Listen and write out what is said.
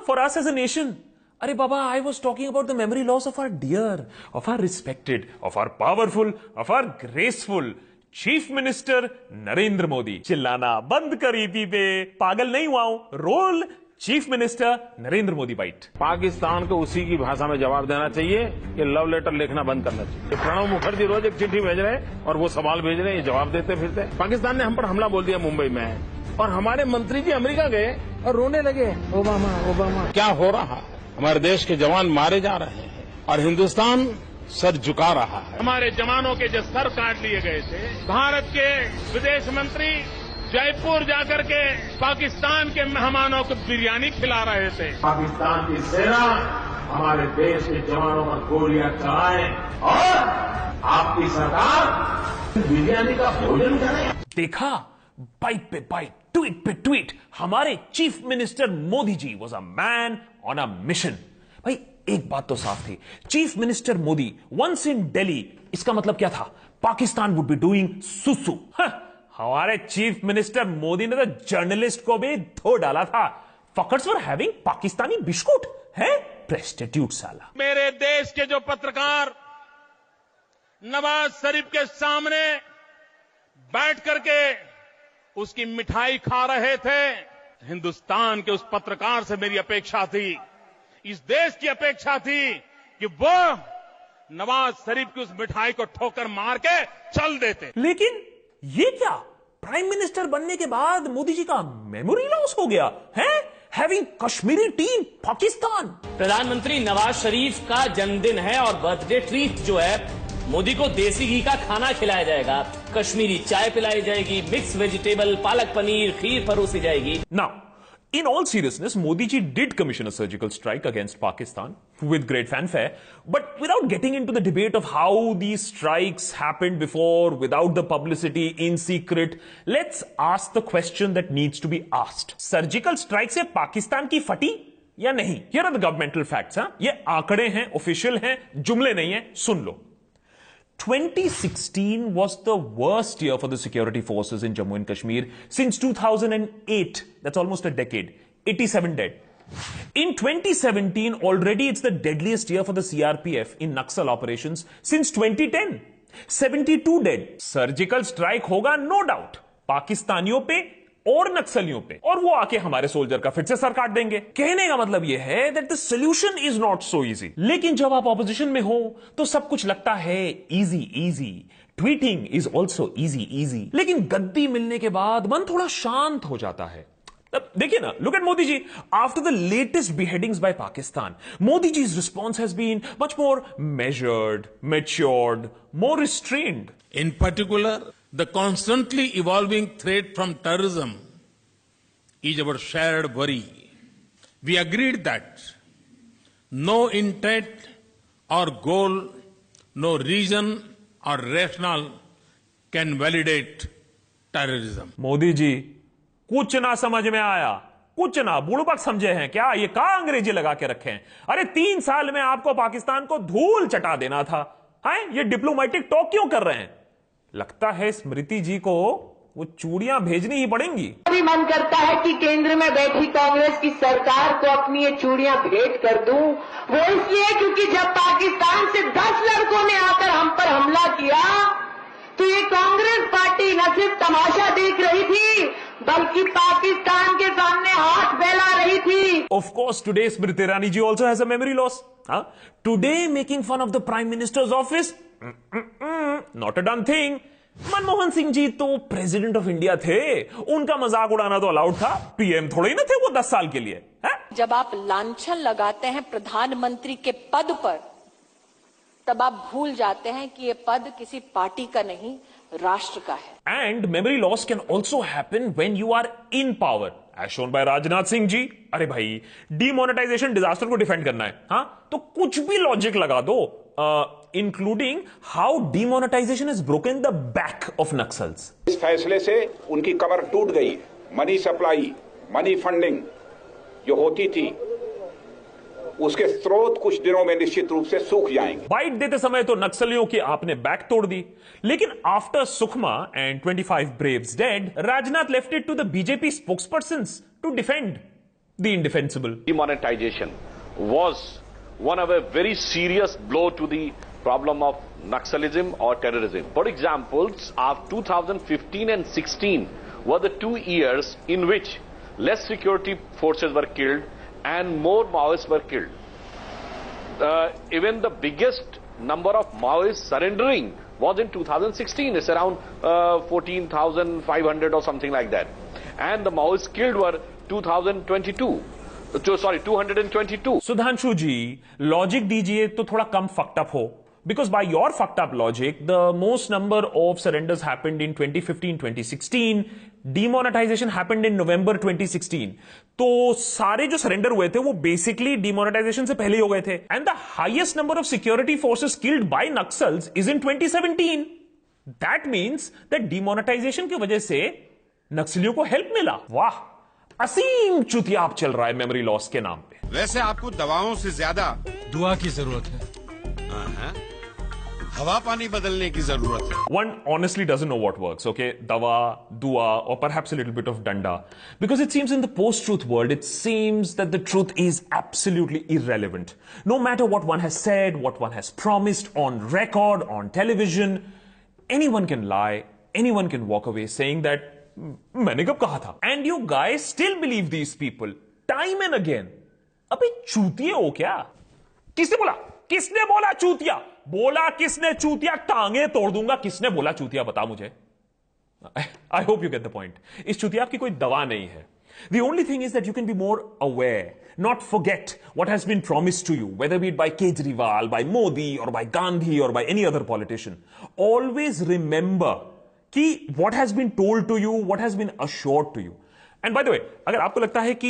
for us as a nation. अरे बाबा, I was talking about the memory loss of our dear, of our respected, of our powerful, of our graceful chief minister Narendra Modi. चिल्लाना बंद कर ईपी पे, पागल नहीं हुआ हूं। Roll chief minister Narendra Modi bite. Pakistan को उसी की भाषा में जवाब देना चाहिए कि लव लेटर लिखना बंद करना चाहिए। प्रणब मुखर्जी रोज एक चिट्ठी भेज रहे हैं और वो सवाल भेज रहे हैं, ये जवाब देते फिरते। पाकिस्तान ने हम पर हमला बोल दिया मुंबई में, और हमारे मंत्री जी अमेरिका गए और रोने लगे, ओबामा ओबामा। क्या हो रहा है? हमारे देश के जवान मारे जा रहे हैं और हिंदुस्तान सर झुका रहा है। हमारे जवानों के जो सर काट लिए गए थे, भारत के विदेश मंत्री जयपुर जाकर के पाकिस्तान के मेहमानों को बिरयानी खिला रहे थे। पाकिस्तान की सेना हमारे देश के जवानों पर गोलियां चलाए और आपकी सरकार बिरयानी का भोजन करे। देखा, बाइट पे बाइट, ट्वीट पे ट्वीट, हमारे chief minister Modi ji was a man on a mission. भाई एक बात तो साफ थी, chief minister Modi once in Delhi, इसका मतलब क्या था? पाकिस्तान वुड बी डूइंग सुसु। हमारे चीफ मिनिस्टर मोदी ने तो जर्नलिस्ट को भी धो डाला था। Fuckers were having Pakistani biscuit है, प्रेस्टिट्यूट साला। मेरे देश के जो पत्रकार नवाज शरीफ के सामने बैठ करके उसकी मिठाई खा रहे थे, हिंदुस्तान के उस पत्रकार से मेरी अपेक्षा थी, इस देश की अपेक्षा थी कि वो नवाज शरीफ की उस मिठाई को ठोकर मार के चल देते। लेकिन ये क्या, प्राइम मिनिस्टर बनने के बाद मोदी जी का मेमोरी लॉस हो गया है? हैविंग कश्मीरी टी इन पाकिस्तान। प्रधानमंत्री नवाज शरीफ का जन्मदिन है और बर्थडे ट्रीट जो है, मोदी को देसी घी का खाना खिलाया जाएगा, कश्मीरी चाय पिलाई जाएगी, मिक्स वेजिटेबल, पालक पनीर, खीर परोसी जाएगी। Now, in all seriousness, Modi ji did commission a surgical strike against Pakistan with great fanfare, but without getting into the debate of how these strikes happened before, without the publicity, in secret, let's ask the question that needs to be asked. Surgical strike से पाकिस्तान की फटी या नहीं? Here are the governmental facts, हाँ? ये आंकड़े हैं, official हैं, जुमले नहीं हैं, सुन लो। 2016 was the worst year for the security forces in Jammu and Kashmir since 2008. That's almost a decade. 87 dead. In 2017, already it's the deadliest year for the CRPF in Naxal operations since 2010. 72 dead. Surgical strike होगा no doubt. पाकिस्तानियों पे और नक्सलियों पे, और वो आके हमारे सोल्जर का फिर से सर काट देंगे। कहने का मतलब ये है that the solution is not so easy. लेकिन जब आप ऑपोजिशन में हो तो सब कुछ लगता है easy easy. Tweeting is also easy easy. लेकिन गद्दी मिलने के बाद मन थोड़ा शांत हो जाता है। देखिए ना, look at Modi ji. After the latest beheadings by Pakistan, Modi ji's response has been much more measured, matured, more restrained. In particular, the constantly evolving threat from terrorism is our shared worry. We agreed that no intent or goal, no reason or rationale can validate terrorism. Modi ji, कुछ ना समझ में आया, कुछ ना, बुड़बक समझे हैं क्या? ये कहां अंग्रेजी लगा के रखे हैं? अरे 3 साल में आपको पाकिस्तान को धूल चटा देना था, हैं? ये डिप्लोमेटिक टॉक क्यों कर रहे हैं? लगता है स्मृति जी को वो चूड़ियां भेजनी ही पड़ेंगी। अभी मन करता है कि केंद्र में बैठी कांग्रेस की सरकार को अपनी ये चूड़ियां भेंट कर दूं। वो इसलिए क्योंकि जब पाकिस्तान से 10 लड़कों ने आकर हम पर हमला किया तो ये कांग्रेस पार्टी न सिर्फ तमाशा देख रही थी बल्कि पाकिस्तान के सामने हाथ फैला रही थी। Of course, today Smriti Irani ji also has a memory loss. Today making fun of the Prime Minister's office, not a done thing. Manmohan Singh ji तो प्रेसिडेंट ऑफ इंडिया थे, उनका मजाक उड़ाना तो अलाउड था। पीएम थोड़े ही ना थे वो 10 साल के लिए, है? जब आप लांछन लगाते हैं प्रधानमंत्री के पद पर, तब आप भूल जाते हैं कि ये पद किसी पार्टी का नहीं, राष्ट्र का है। And memory loss can also happen when you are in power, as shown by Rajnath Singh ji. अरे भाई, डीमोनेटाइजेशन डिजास्टर को डिफेंड करना है, हाँ? तो कुछ भी लॉजिक लगा दो, including how demonetisation is broken the back of Naxals. इस फैसले से उनकी कमर टूट गई। मनी सप्लाई, मनी फंडिंग जो होती थी उसके स्रोत कुछ दिनों में निश्चित रूप से सूख जाएंगे। बाइट देते समय तो नक्सलियों की आपने बैक तोड़ दी, लेकिन after Sukma and 25 braves dead, Rajnath left it to the BJP spokespersons to defend. the indefensible. Demonetization was one of a very serious blow to the problem of Naxalism or terrorism. For examples, of 2015 and 16 were the 2 years in which less security forces were killed and more Maoists were killed. Even the biggest number of Maoists surrendering was in 2016. It's around 14,500 or something like that. And the Maoists killed were 222. Sudhanshu ji, logic दीजिए तो थोड़ा कम fucked up हो. Because by your fucked up logic, the most number of surrenders happened in 2015-2016. Demonetization happened in November 2016. तो सारे जो surrender हुए थे वो basically demonetization से पहले ही हो गए थे. And the highest number of security forces killed by Naxals is in 2017. That means that demonetization की वजह से नक्सलियों को help मिला. वाह, असीम चुतियाप चल रहा है मेमोरी लॉस के नाम पे. वैसे आपको दवाओं से ज्यादा दुआ की जरूरत है. हवा पानी बदलने की जरूरत है. One honestly doesn't know what works, okay? Dawa, dua, or perhaps a little bit of danda. Because it seems in the post-truth world, it seems that the truth is absolutely irrelevant. No matter what one has said, what one has promised on record, on television, anyone can lie, anyone can walk away saying that मैंने कब कहा था? And you guys still believe these people time and again. अबे चूतिए हो क्या? किसने बोला? किसने बोला चूतिया? बोला किसने चूतिया? टांगे तोड़ दूंगा. किसने बोला चूतिया? बता मुझे. I hope you get the point. इस चूतिया की कोई दवा नहीं है. The only thing is that you can be more aware, not forget what has been promised to you, whether be it by Kejriwal, by Modi, or by Gandhi, or by any other politician. Always remember कि what has been told to you, what has been assured to you. And by the way, अगर आपको लगता है कि